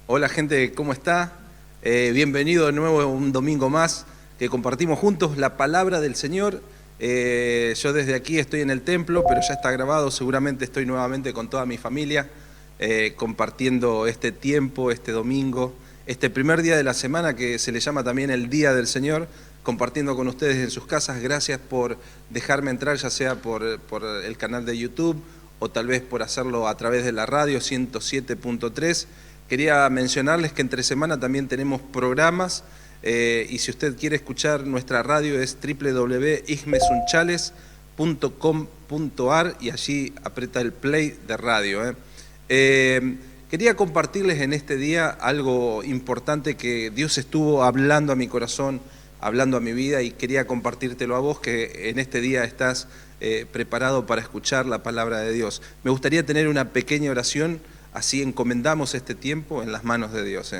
Hola gente, ¿cómo está? Bienvenido de nuevo a un domingo más que compartimos juntos la palabra del Señor. Yo desde aquí estoy en el templo, pero ya está grabado, seguramente estoy nuevamente con toda mi familia compartiendo este tiempo, este domingo, este primer día de la semana que se le llama también el Día del Señor, compartiendo con ustedes en sus casas. Gracias por dejarme entrar, ya sea por el canal de YouTube o tal vez por hacerlo a través de la radio 107.3. Quería mencionarles que entre semana también tenemos programas y si usted quiere escuchar nuestra radio es www.igmesunchales.com.ar y allí aprieta el play de radio. Quería compartirles en este día algo importante que Dios estuvo hablando a mi corazón, hablando a mi vida, y quería compartírtelo a vos que en este día estás preparado para escuchar la palabra de Dios. Me gustaría tener una pequeña oración. Así encomendamos este tiempo en las manos de Dios.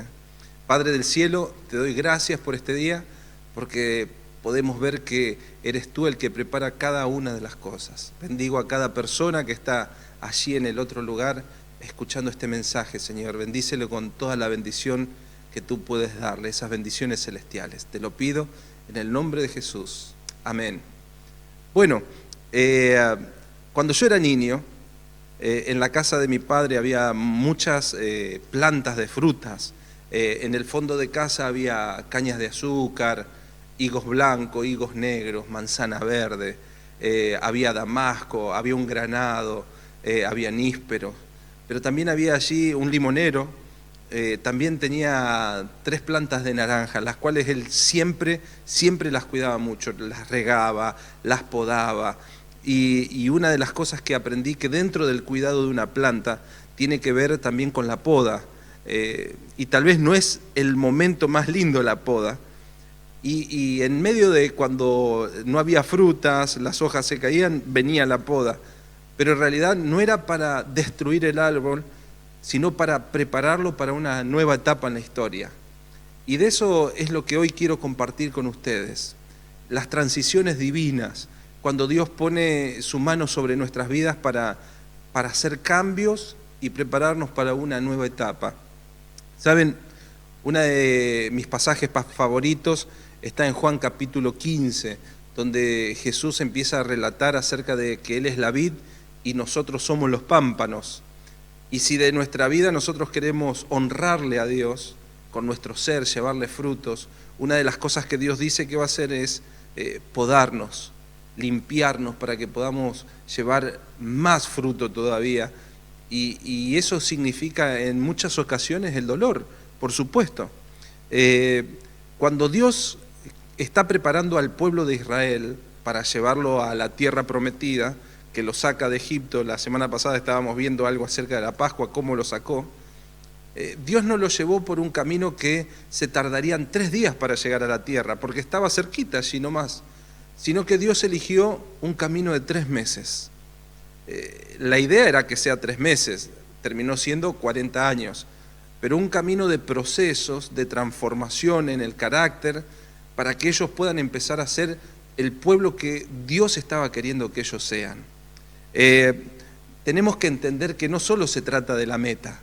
Padre del cielo, te doy gracias por este día, porque podemos ver que eres tú el que prepara cada una de las cosas. Bendigo a cada persona que está allí en el otro lugar escuchando este mensaje, Señor. Bendícelo con toda la bendición que tú puedes darle, esas bendiciones celestiales. Te lo pido en el nombre de Jesús. Amén. Bueno, cuando yo era niño, en la casa de mi padre había muchas plantas de frutas. En el fondo de casa había cañas de azúcar, higos blancos, higos negros, manzana verde, había damasco, había un granado, había níspero, pero también había allí un limonero. También tenía 3 plantas de naranja, las cuales él siempre las cuidaba mucho, las regaba, las podaba. Y una de las cosas que aprendí que dentro del cuidado de una planta tiene que ver también con la poda. Y tal vez no es el momento más lindo la poda. Y en medio de cuando no había frutas, las hojas se caían, venía la poda. Pero en realidad no era para destruir el árbol, sino para prepararlo para una nueva etapa en la historia. Y de eso es lo que hoy quiero compartir con ustedes. Las transiciones divinas, cuando Dios pone su mano sobre nuestras vidas para hacer cambios y prepararnos para una nueva etapa. ¿Saben? Uno de mis pasajes favoritos está en Juan capítulo 15, donde Jesús empieza a relatar acerca de que Él es la vid y nosotros somos los pámpanos. Y si de nuestra vida nosotros queremos honrarle a Dios con nuestro ser, llevarle frutos, una de las cosas que Dios dice que va a hacer es podarnos, limpiarnos para que podamos llevar más fruto todavía. Y eso significa en muchas ocasiones el dolor, por supuesto. Cuando Dios está preparando al pueblo de Israel para llevarlo a la tierra prometida, que lo saca de Egipto, la semana pasada estábamos viendo algo acerca de la Pascua, cómo lo sacó, Dios no lo llevó por un camino que se tardarían 3 días para llegar a la tierra, porque estaba cerquita allí nomás, sino que Dios eligió un camino de 3 meses. La idea era que sea 3 meses, terminó siendo 40 años, pero un camino de procesos, de transformación en el carácter, para que ellos puedan empezar a ser el pueblo que Dios estaba queriendo que ellos sean. Tenemos que entender que no solo se trata de la meta,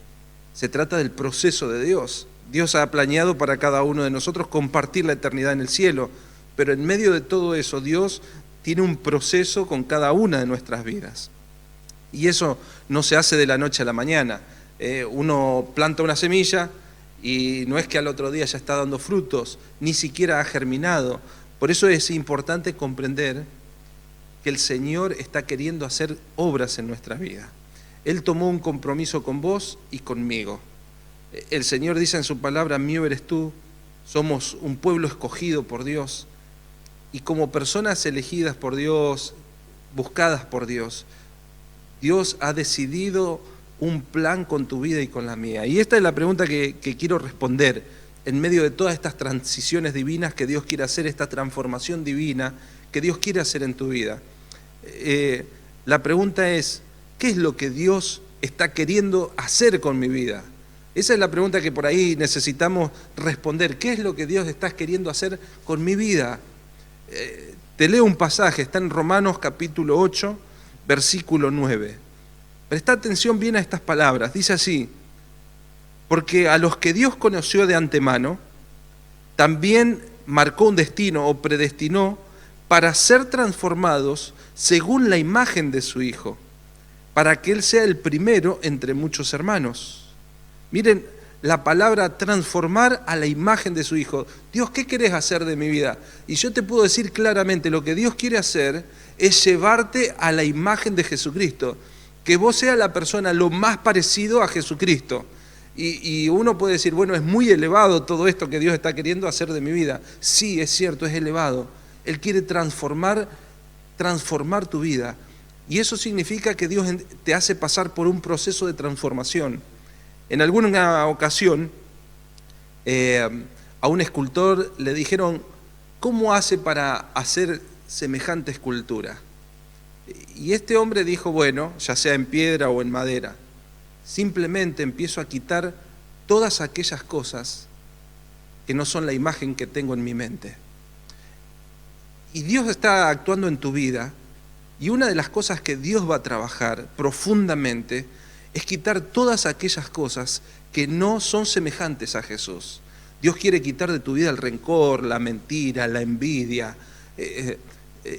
se trata del proceso de Dios. Dios ha planeado para cada uno de nosotros compartir la eternidad en el cielo, pero en medio de todo eso Dios tiene un proceso con cada una de nuestras vidas. Y eso no se hace de la noche a la mañana. Uno planta una semilla y no es que al otro día ya está dando frutos, ni siquiera ha germinado. Por eso es importante comprender que el Señor está queriendo hacer obras en nuestra vida. Él tomó un compromiso con vos y conmigo. El Señor dice en su palabra: mío eres tú, somos un pueblo escogido por Dios. Y como personas elegidas por Dios, buscadas por Dios, Dios ha decidido un plan con tu vida y con la mía. Y esta es la pregunta que quiero responder en medio de todas estas transiciones divinas que Dios quiere hacer, esta transformación divina que Dios quiere hacer en tu vida. La pregunta es: ¿qué es lo que Dios está queriendo hacer con mi vida? Esa es la pregunta que por ahí necesitamos responder. ¿Qué es lo que Dios está queriendo hacer con mi vida? Te leo un pasaje, está en Romanos capítulo 8, versículo 9. Presta atención bien a estas palabras. Dice así: porque a los que Dios conoció de antemano, también marcó un destino o predestinó para ser transformados según la imagen de su Hijo, para que Él sea el primero entre muchos hermanos. Miren la palabra transformar a la imagen de su Hijo. Dios, ¿qué querés hacer de mi vida? Y yo te puedo decir claramente, lo que Dios quiere hacer es llevarte a la imagen de Jesucristo, que vos seas la persona lo más parecido a Jesucristo. Y uno puede decir, bueno, es muy elevado todo esto que Dios está queriendo hacer de mi vida. Sí, es cierto, es elevado. Él quiere transformar tu vida. Y eso significa que Dios te hace pasar por un proceso de transformación. En alguna ocasión, a un escultor le dijeron, ¿cómo hace para hacer semejante escultura? Y este hombre dijo, bueno, ya sea en piedra o en madera, simplemente empiezo a quitar todas aquellas cosas que no son la imagen que tengo en mi mente. Y Dios está actuando en tu vida, y una de las cosas que Dios va a trabajar profundamente es quitar todas aquellas cosas que no son semejantes a Jesús. Dios quiere quitar de tu vida el rencor, la mentira, la envidia,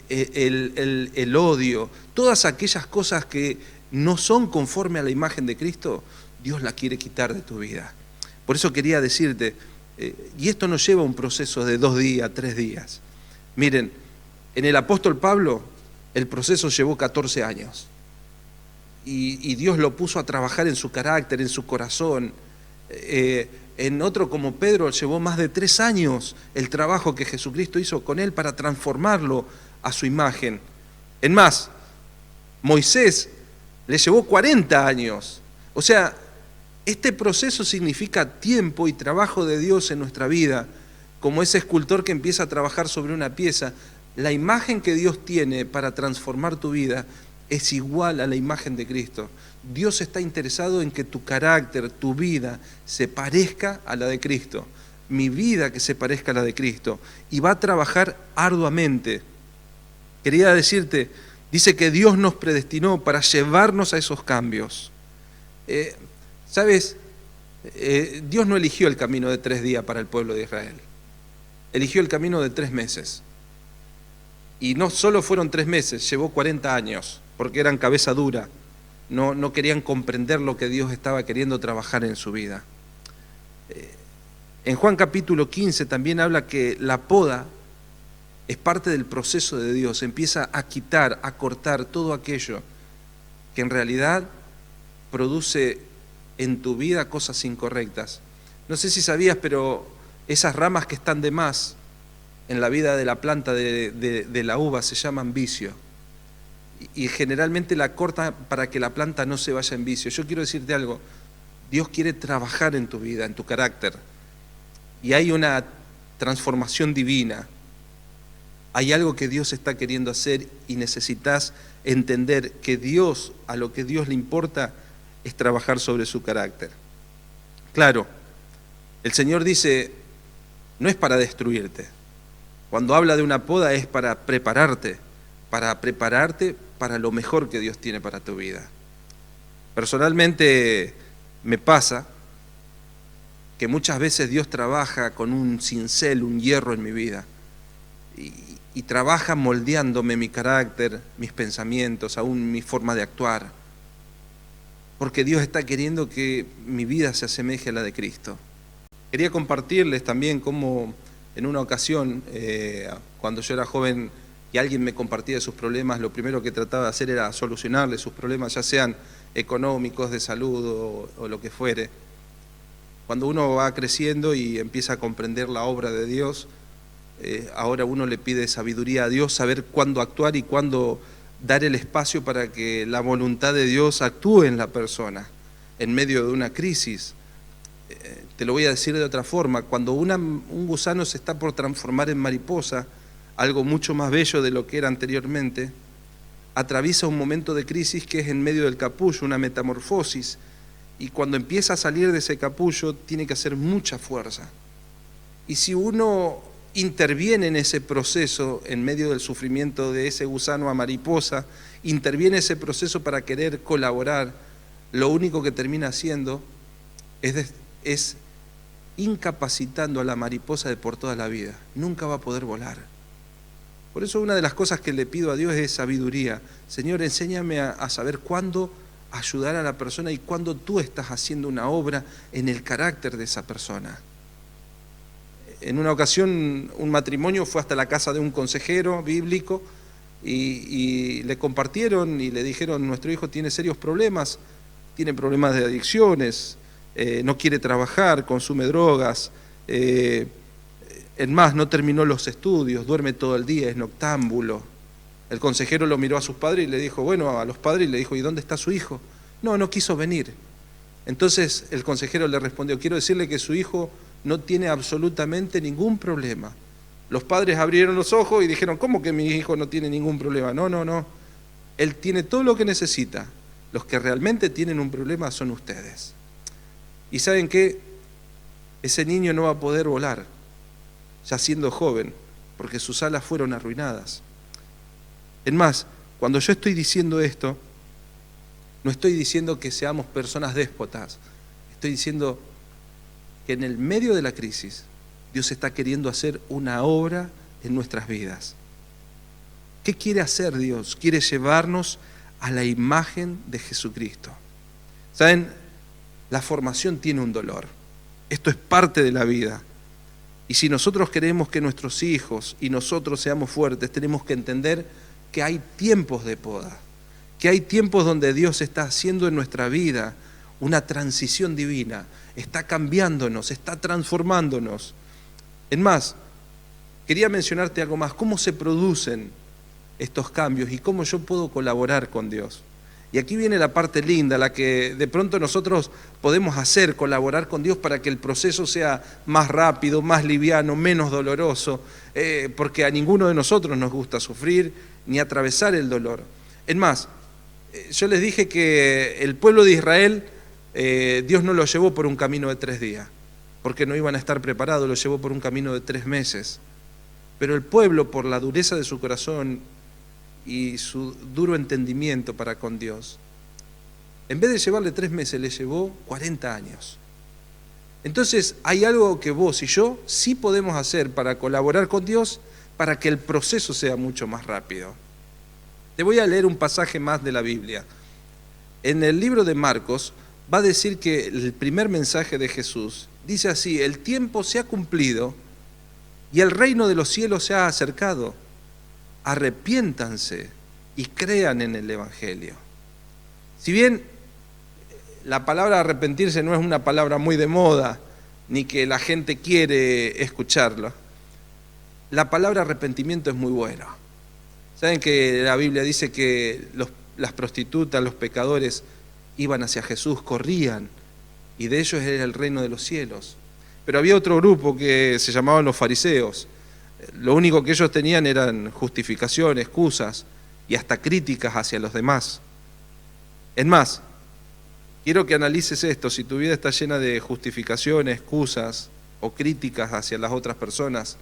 el odio, todas aquellas cosas que no son conforme a la imagen de Cristo. Dios la quiere quitar de tu vida. Por eso quería decirte, y esto no lleva un proceso de 2 días, 3 días. Miren, en el apóstol Pablo el proceso llevó 14 años y Dios lo puso a trabajar en su carácter, en su corazón. En otro como Pedro llevó más de 3 años el trabajo que Jesucristo hizo con él para transformarlo a su imagen. En más, Moisés le llevó 40 años. O sea, este proceso significa tiempo y trabajo de Dios en nuestra vida, como ese escultor que empieza a trabajar sobre una pieza. La imagen que Dios tiene para transformar tu vida es igual a la imagen de Cristo. Dios está interesado en que tu carácter, tu vida, se parezca a la de Cristo. Mi vida que se parezca a la de Cristo. Y va a trabajar arduamente. Quería decirte, dice que Dios nos predestinó para llevarnos a esos cambios. ¿Sabes? Dios no eligió el camino de 3 días para el pueblo de Israel. Eligió el camino de 3 meses. Y no solo fueron 3 meses, llevó 40 años, porque eran cabeza dura. No querían comprender lo que Dios estaba queriendo trabajar en su vida. En Juan capítulo 15 también habla que la poda es parte del proceso de Dios. Empieza a quitar, a cortar todo aquello que en realidad produce en tu vida cosas incorrectas. No sé si sabías, pero esas ramas que están de más en la vida de la planta de la uva se llaman vicio. Y generalmente la corta para que la planta no se vaya en vicio. Yo quiero decirte algo, Dios quiere trabajar en tu vida, en tu carácter. Y hay una transformación divina. Hay algo que Dios está queriendo hacer y necesitas entender que Dios, a lo que Dios le importa, es trabajar sobre su carácter. Claro, el Señor dice, no es para destruirte. Cuando habla de una poda es para prepararte para lo mejor que Dios tiene para tu vida. Personalmente me pasa que muchas veces Dios trabaja con un cincel, un hierro en mi vida y trabaja moldeándome mi carácter, mis pensamientos, aún mi forma de actuar, porque Dios está queriendo que mi vida se asemeje a la de Cristo. Quería compartirles también cómo en una ocasión, cuando yo era joven y alguien me compartía de sus problemas, lo primero que trataba de hacer era solucionarle sus problemas, ya sean económicos, de salud o lo que fuere. Cuando uno va creciendo y empieza a comprender la obra de Dios, ahora uno le pide sabiduría a Dios, saber cuándo actuar y cuándo dar el espacio para que la voluntad de Dios actúe en la persona en medio de una crisis. Te lo voy a decir de otra forma, cuando un gusano se está por transformar en mariposa, algo mucho más bello de lo que era anteriormente, atraviesa un momento de crisis que es en medio del capullo, una metamorfosis, y cuando empieza a salir de ese capullo tiene que hacer mucha fuerza. Y si uno interviene en ese proceso, en medio del sufrimiento de ese gusano a mariposa, interviene ese proceso para querer colaborar, lo único que termina haciendo es incapacitando a la mariposa de por toda la vida. Nunca va a poder volar. Por eso una de las cosas que le pido a Dios es sabiduría. Señor, enséñame a saber cuándo ayudar a la persona y cuándo tú estás haciendo una obra en el carácter de esa persona. En una ocasión un matrimonio fue hasta la casa de un consejero bíblico y le compartieron y le dijeron: nuestro hijo tiene serios problemas, tiene problemas de adicciones, no quiere trabajar, consume drogas, en más, no terminó los estudios, duerme todo el día, es noctámbulo. El consejero lo miró a sus padres y le dijo, a los padres, y le dijo: ¿y dónde está su hijo? No quiso venir. Entonces el consejero le respondió: quiero decirle que su hijo no tiene absolutamente ningún problema. Los padres abrieron los ojos y dijeron: ¿cómo que mi hijo no tiene ningún problema? No. Él tiene todo lo que necesita. Los que realmente tienen un problema son ustedes. ¿Y saben qué? Ese niño no va a poder volar, ya siendo joven, porque sus alas fueron arruinadas. Es más, cuando yo estoy diciendo esto, no estoy diciendo que seamos personas déspotas, estoy diciendo que en el medio de la crisis, Dios está queriendo hacer una obra en nuestras vidas. ¿Qué quiere hacer Dios? Quiere llevarnos a la imagen de Jesucristo. ¿Saben? La formación tiene un dolor. Esto es parte de la vida. Y si nosotros queremos que nuestros hijos y nosotros seamos fuertes, tenemos que entender que hay tiempos de poda, que hay tiempos donde Dios está haciendo en nuestra vida una transición divina, está cambiándonos, está transformándonos. Es más, quería mencionarte algo más: cómo se producen estos cambios y cómo yo puedo colaborar con Dios. Y aquí viene la parte linda, la que de pronto nosotros podemos hacer, colaborar con Dios para que el proceso sea más rápido, más liviano, menos doloroso, porque a ninguno de nosotros nos gusta sufrir ni atravesar el dolor. Es más, yo les dije que el pueblo de Israel, Dios no lo llevó por un camino de 3 días, porque no iban a estar preparados, lo llevó por un camino de 3 meses. Pero el pueblo, por la dureza de su corazón y su duro entendimiento para con Dios, en vez de llevarle 3 meses, le llevó 40 años. Entonces hay algo que vos y yo sí podemos hacer para colaborar con Dios, para que el proceso sea mucho más rápido. Te voy a leer un pasaje más de la Biblia. En el libro de Marcos va a decir que el primer mensaje de Jesús dice así: el tiempo se ha cumplido y el reino de los cielos se ha acercado. Arrepiéntanse y crean en el Evangelio. Si bien la palabra arrepentirse no es una palabra muy de moda, ni que la gente quiere escucharlo, la palabra arrepentimiento es muy buena. ¿Saben que la Biblia dice que las prostitutas, los pecadores, iban hacia Jesús, corrían, y de ellos era el reino de los cielos? Pero había otro grupo que se llamaban los fariseos. Lo único que ellos tenían eran justificación, excusas y hasta críticas hacia los demás. Es más, quiero que analices esto: si tu vida está llena de justificaciones, excusas o críticas hacia las otras personas,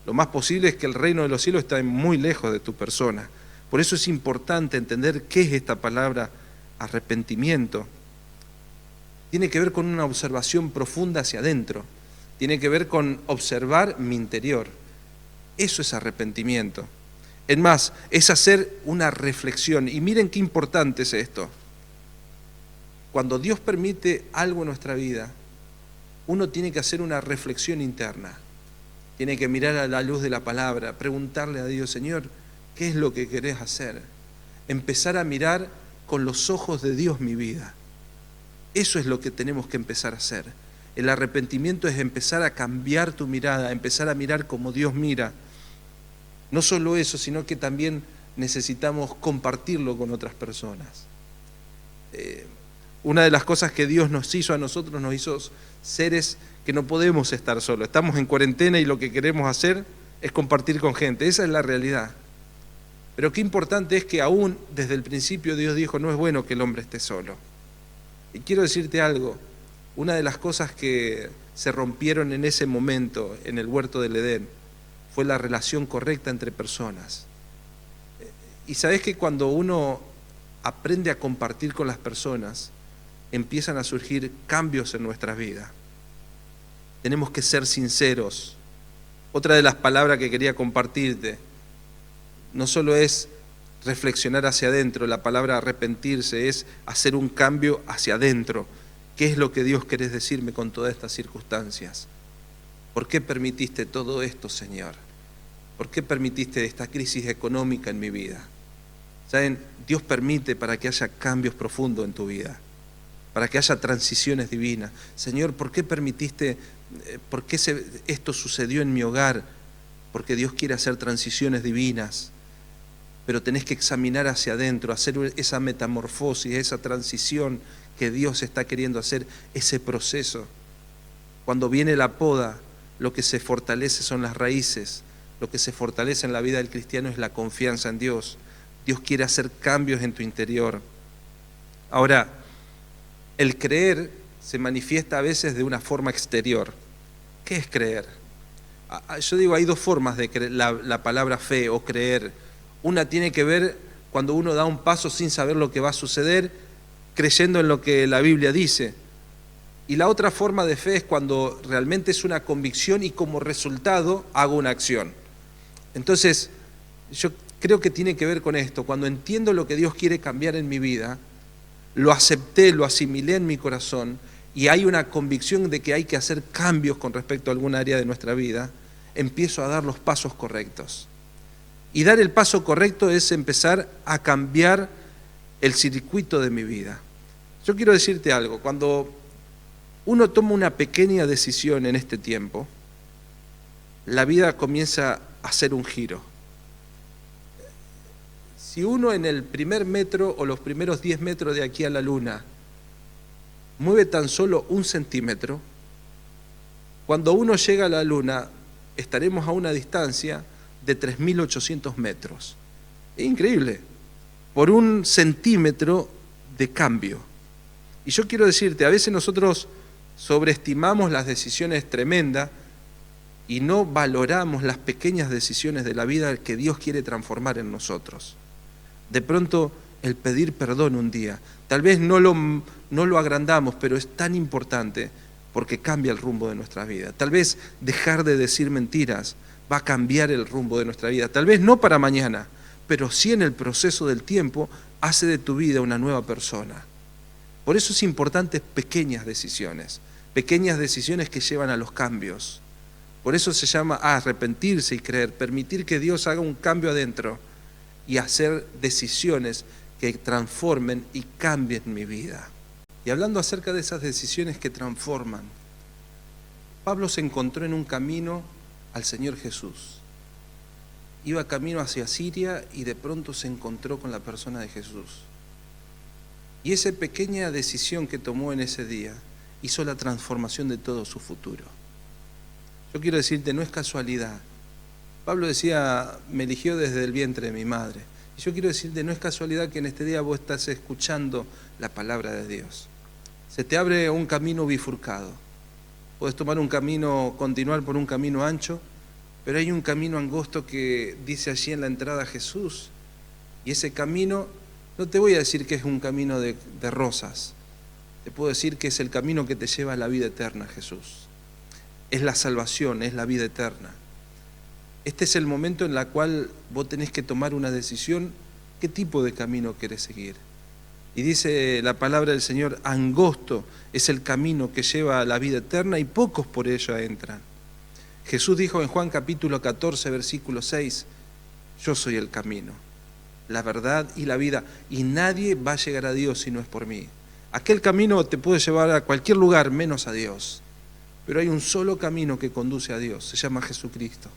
lo más posible es que el reino de los cielos está muy lejos de tu persona. Por eso es importante entender qué es esta palabra arrepentimiento. Tiene que ver con una observación profunda hacia adentro, tiene que ver con observar mi interior. Eso es arrepentimiento. Es más, es hacer una reflexión. Y miren qué importante es esto. Cuando Dios permite algo en nuestra vida, uno tiene que hacer una reflexión interna. Tiene que mirar a la luz de la palabra, preguntarle a Dios: Señor, ¿qué es lo que querés hacer? Empezar a mirar con los ojos de Dios mi vida. Eso es lo que tenemos que empezar a hacer. El arrepentimiento es empezar a cambiar tu mirada, empezar a mirar como Dios mira. No solo eso, sino que también necesitamos compartirlo con otras personas. Una de las cosas que Dios nos hizo a nosotros, nos hizo seres que no podemos estar solos. Estamos en cuarentena y lo que queremos hacer es compartir con gente. Esa es la realidad. Pero qué importante es que aún desde el principio Dios dijo: no es bueno que el hombre esté solo. Y quiero decirte algo: una de las cosas que se rompieron en ese momento en el huerto del Edén fue la relación correcta entre personas. Y sabés que cuando uno aprende a compartir con las personas, empiezan a surgir cambios en nuestras vidas. Tenemos que ser sinceros. Otra de las palabras que quería compartirte, no solo es reflexionar hacia adentro, la palabra arrepentirse es hacer un cambio hacia adentro. ¿Qué es lo que Dios querés decirme con todas estas circunstancias? ¿Por qué permitiste todo esto, Señor? ¿Por qué permitiste esta crisis económica en mi vida? ¿Saben? Dios permite para que haya cambios profundos en tu vida, para que haya transiciones divinas. Señor, ¿por qué permitiste, por qué esto sucedió en mi hogar? Porque Dios quiere hacer transiciones divinas, pero tenés que examinar hacia adentro, hacer esa metamorfosis, esa transición que Dios está queriendo hacer, ese proceso. Cuando viene la poda, lo que se fortalece son las raíces, lo que se fortalece en la vida del cristiano es la confianza en Dios. Dios quiere hacer cambios en tu interior. Ahora, el creer se manifiesta a veces de una forma exterior. ¿Qué es creer? Yo digo, hay dos formas de creer, la palabra fe o creer. Una tiene que ver cuando uno da un paso sin saber lo que va a suceder, creyendo en lo que la Biblia dice. Y la otra forma de fe es cuando realmente es una convicción y como resultado hago una acción. Entonces, yo creo que tiene que ver con esto. Cuando entiendo lo que Dios quiere cambiar en mi vida, lo acepté, lo asimilé en mi corazón y hay una convicción de que hay que hacer cambios con respecto a alguna área de nuestra vida, empiezo a dar los pasos correctos. Y dar el paso correcto es empezar a cambiar el circuito de mi vida. Yo quiero decirte algo, cuando uno toma una pequeña decisión en este tiempo, la vida comienza a hacer un giro. Si uno en el primer metro o los primeros 10 metros de aquí a la luna mueve tan solo 1 centímetro, cuando uno llega a la luna estaremos a una distancia de 3.800 metros. Es increíble, por 1 centímetro de cambio. Y yo quiero decirte, a veces nosotros sobreestimamos las decisiones tremendas y no valoramos las pequeñas decisiones de la vida que Dios quiere transformar en nosotros. De pronto, el pedir perdón un día, tal vez no lo agrandamos, pero es tan importante porque cambia el rumbo de nuestra vida. Tal vez dejar de decir mentiras va a cambiar el rumbo de nuestra vida. Tal vez no para mañana, pero sí en el proceso del tiempo hace de tu vida una nueva persona. Por eso es importante pequeñas decisiones que llevan a los cambios. Por eso se llama arrepentirse y creer, permitir que Dios haga un cambio adentro y hacer decisiones que transformen y cambien mi vida. Y hablando acerca de esas decisiones que transforman, Pablo se encontró en un camino al Señor Jesús. Iba camino hacia Siria y de pronto se encontró con la persona de Jesús. Y esa pequeña decisión que tomó en ese día hizo la transformación de todo su futuro. Yo quiero decirte, no es casualidad. Pablo decía, me eligió desde el vientre de mi madre. Y yo quiero decirte, no es casualidad que en este día vos estás escuchando la palabra de Dios. Se te abre un camino bifurcado. Puedes tomar un camino, continuar por un camino ancho, pero hay un camino angosto que dice allí en la entrada a Jesús. Y ese camino, no te voy a decir que es un camino de rosas, te puedo decir que es el camino que te lleva a la vida eterna, Jesús. Es la salvación, es la vida eterna. Este es el momento en el cual vos tenés que tomar una decisión, qué tipo de camino querés seguir. Y dice la palabra del Señor, angosto es el camino que lleva a la vida eterna y pocos por ella entran. Jesús dijo en Juan capítulo 14, versículo 6, yo soy el camino, la verdad y la vida, y nadie va a llegar a Dios si no es por mí. Aquel camino te puede llevar a cualquier lugar menos a Dios, pero hay un solo camino que conduce a Dios, se llama Jesucristo.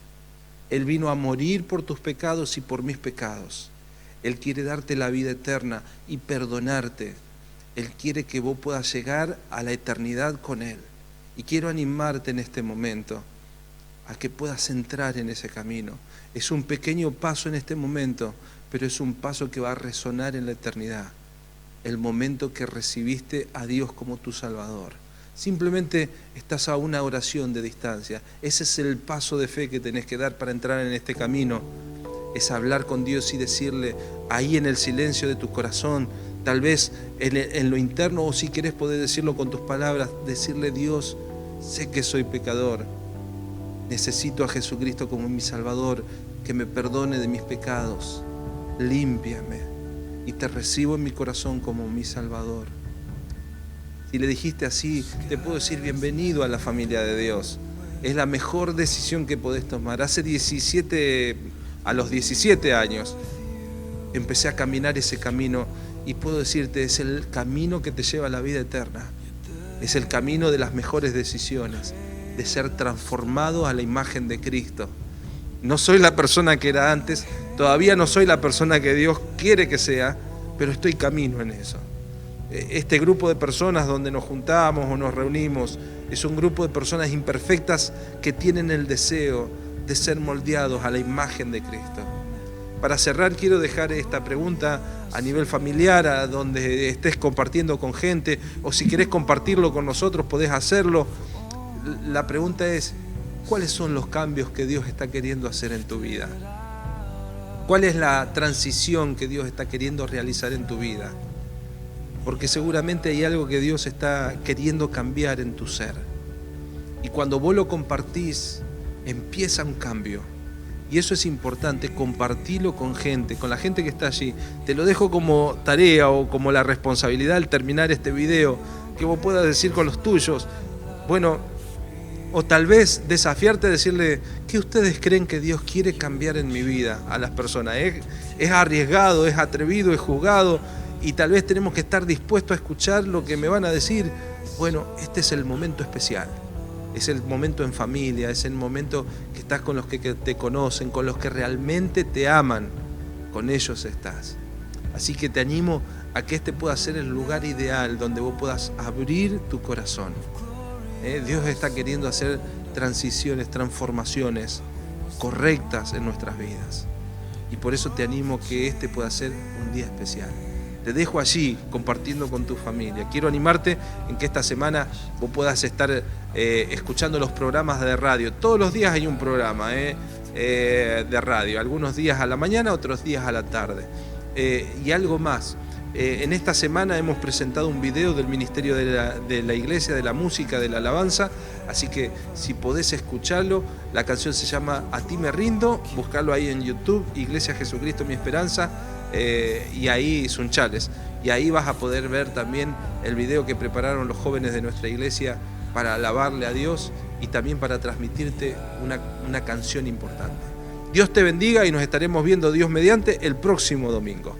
Él vino a morir por tus pecados y por mis pecados. Él quiere darte la vida eterna y perdonarte. Él quiere que vos puedas llegar a la eternidad con Él. Y quiero animarte en este momento a que puedas entrar en ese camino. Es un pequeño paso en este momento, pero es un paso que va a resonar en la eternidad. El momento que recibiste a Dios como tu Salvador. Simplemente estás a una oración de distancia. Ese es el paso de fe que tenés que dar para entrar en este camino. es hablar con Dios y decirle ahí en el silencio de tu corazón, tal vez en lo interno, o si querés poder decirlo con tus palabras, decirle: Dios, sé que soy pecador, necesito a Jesucristo como mi Salvador, que me perdone de mis pecados, límpiame y te recibo en mi corazón como mi Salvador. Si le dijiste así, te puedo decir: bienvenido a la familia de Dios. Es la mejor decisión que podés tomar. A los 17 años, empecé a caminar ese camino y puedo decirte, es el camino que te lleva a la vida eterna. Es el camino de las mejores decisiones, de ser transformado a la imagen de Cristo. No soy la persona que era antes, todavía no soy la persona que Dios quiere que sea, pero estoy camino en eso. Este grupo de personas donde nos juntamos o nos reunimos es un grupo de personas imperfectas que tienen el deseo de ser moldeados a la imagen de Cristo. Para cerrar, quiero dejar esta pregunta a nivel familiar, a donde estés compartiendo con gente, o si querés compartirlo con nosotros, podés hacerlo. La pregunta es: ¿cuáles son los cambios que Dios está queriendo hacer en tu vida? ¿Cuál es la transición que Dios está queriendo realizar en tu vida? Porque seguramente hay algo que Dios está queriendo cambiar en tu ser. Y cuando vos lo compartís, empieza un cambio. Y eso es importante, compartirlo con gente, con la gente que está allí. Te lo dejo como tarea o como la responsabilidad al terminar este video, que vos puedas decir con los tuyos, bueno, o tal vez desafiarte a decirle: ¿qué ustedes creen que Dios quiere cambiar en mi vida a las personas? Es arriesgado, es atrevido, es jugado, y tal vez tenemos que estar dispuestos a escuchar lo que me van a decir. Bueno, este es el momento especial. Es el momento en familia, es el momento que estás con los que te conocen, con los que realmente te aman. Con ellos estás. Así que te animo a que este pueda ser el lugar ideal donde vos puedas abrir tu corazón. Dios está queriendo hacer transiciones, transformaciones correctas en nuestras vidas. Y por eso te animo que este pueda ser un día especial. Te dejo allí compartiendo con tu familia. Quiero animarte en que esta semana vos puedas estar escuchando los programas de radio. Todos los días hay un programa de radio. Algunos días a la mañana, otros días a la tarde. Y algo más. En esta semana hemos presentado un video del Ministerio de la Iglesia, de la música, de la alabanza. Así que si podés escucharlo, la canción se llama A ti me rindo. Buscarlo ahí en YouTube, Iglesia Jesucristo Mi Esperanza. Y ahí Sunchales, y ahí vas a poder ver también el video que prepararon los jóvenes de nuestra iglesia para alabarle a Dios y también para transmitirte una canción importante. Dios te bendiga y nos estaremos viendo, Dios mediante, el próximo domingo.